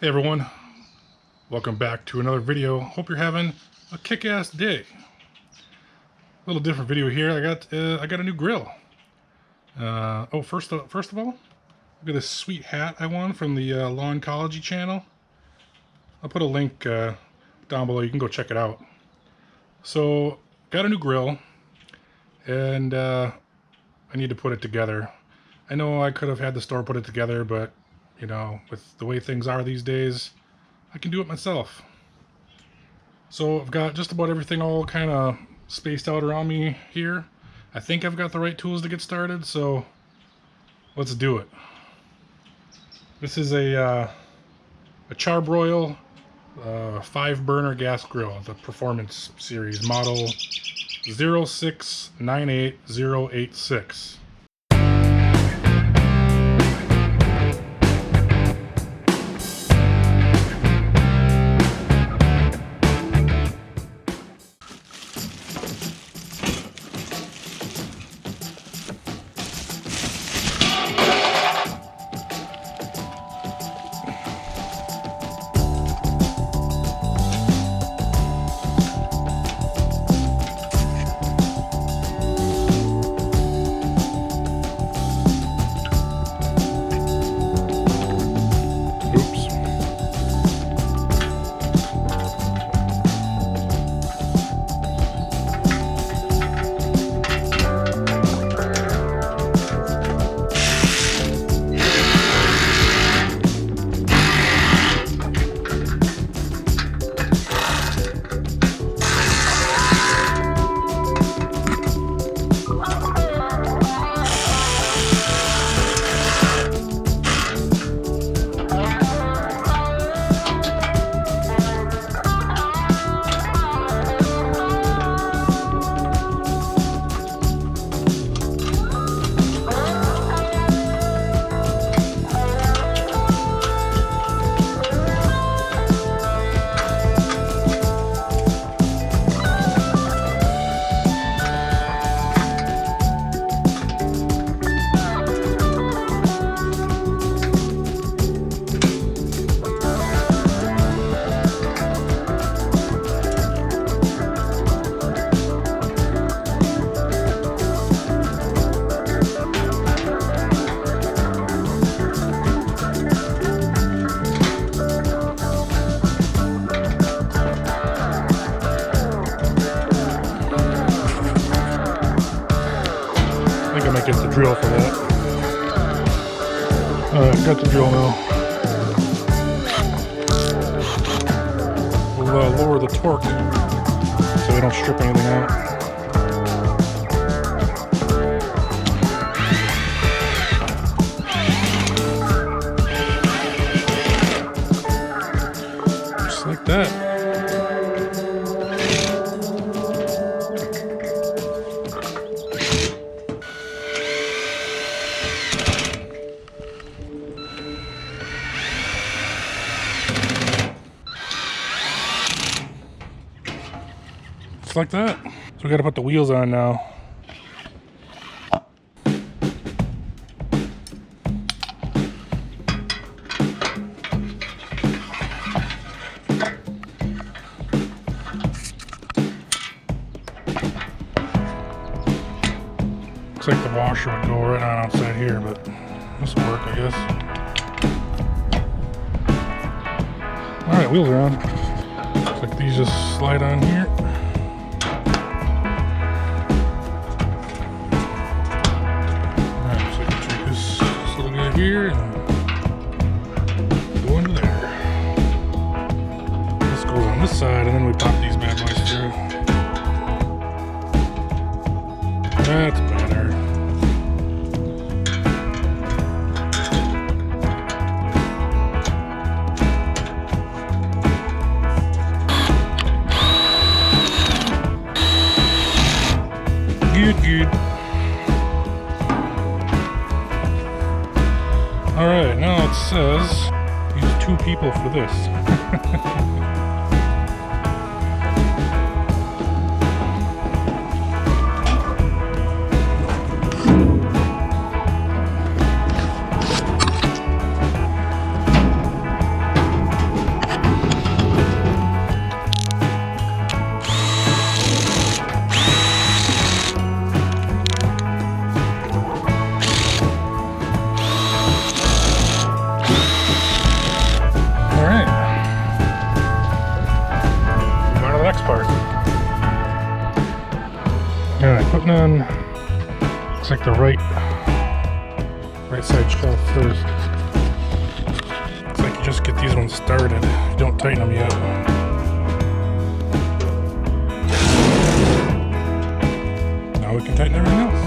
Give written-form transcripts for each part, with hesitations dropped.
Hey everyone, welcome back to another video. Hope you're having a kick-ass day. A little different video here. I got a new grill. First of all, look at this sweet hat I won from the Lawn Ecology channel. I'll put a link down below. You can go check it out. So, got a new grill, and I need to put it together. I know I could have had the store put it together, but you know, with the way things are these days, I can do it myself. So I've got just about everything all kind of spaced out around me here. I think I've got the right tools to get started, so let's do it. This is a Char-Broil 5-burner gas grill, the Performance Series, model 0698086. I might get the drill for that. Alright, got the drill now. We'll lower the torque so we don't strip anything out. Just like that. Just like that. So we gotta put the wheels on now. Looks like the washer would go right on outside here, but this will work, I guess. Alright, wheels are on. Looks like these just slide on here. Here and go into there. This goes on this side, and then we pop these bad boys through. That's better. Good. Alright, now it says use 2 people for this. starting on, looks like the right side shelf first. Looks like you just get these ones started. You don't tighten them yet. Now we can tighten everything else.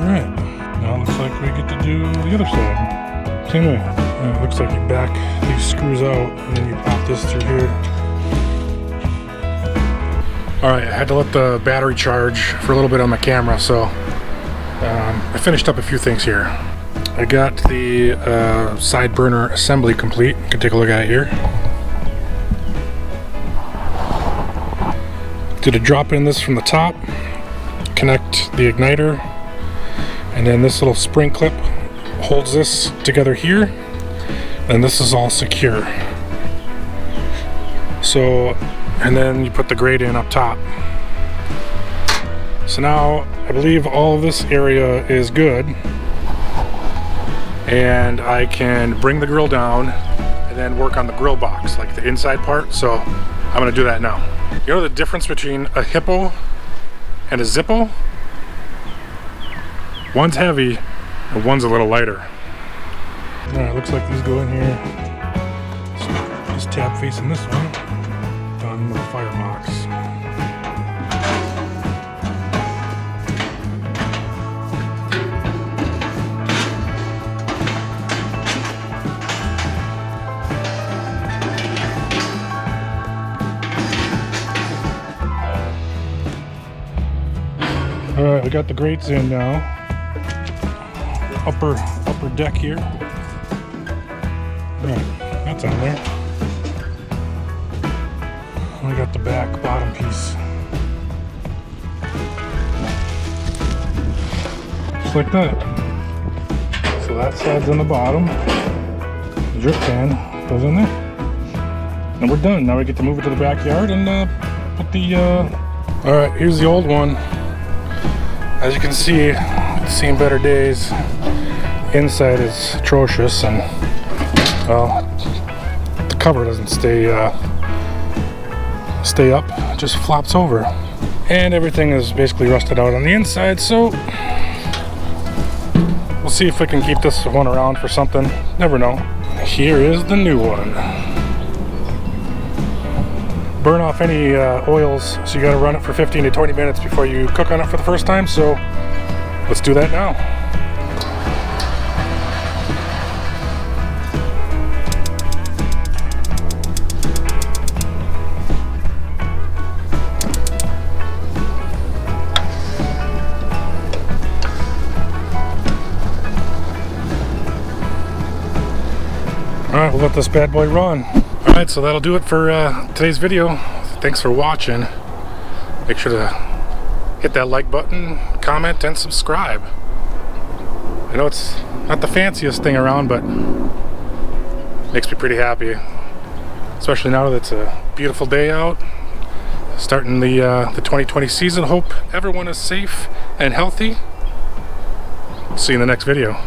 Alright, now it looks like we get to do the other side. Same way. It looks like you back these screws out and then you pop this through here. Alright, I had to let the battery charge for a little bit on my camera, so I finished up a few things here. I got the side burner assembly complete. You can take a look at it here. Did a drop in this from the top, connect the igniter, and then this little spring clip holds this together here, and this is all secure. So, and then you put the grate in up top. So now I believe all of this area is good, and I can bring the grill down and then work on the grill box, like the inside part. So I'm gonna do that now. You know the difference between a hippo and a zippo? One's heavy and one's a little lighter. Alright, looks like these go in here. This tab facing this one. Done with the firebox. Alright, we got the grates in now. Upper deck here. Right, that's on there. We got the bottom piece. Just like that. So that side's on the bottom. The drip pan goes in there. And we're done. Now we get to move it to the backyard and put the Alright, here's the old one. As you can see, it's seen better days. Inside is atrocious, and well, the cover doesn't stay up, it just flops over, and everything is basically rusted out on the inside. So we'll see if we can keep this one around for something. Never know. Here is the new one. Burn off any oils, so you got to run it for 15 to 20 minutes before you cook on it for the first time. So let's do that now. Alright, we'll let this bad boy run. Alright, so that'll do it for today's video. Thanks for watching. Make sure to hit that like button, comment, and subscribe. I know it's not the fanciest thing around, but makes me pretty happy. Especially now that it's a beautiful day out. Starting the 2020 season. Hope everyone is safe and healthy. See you in the next video.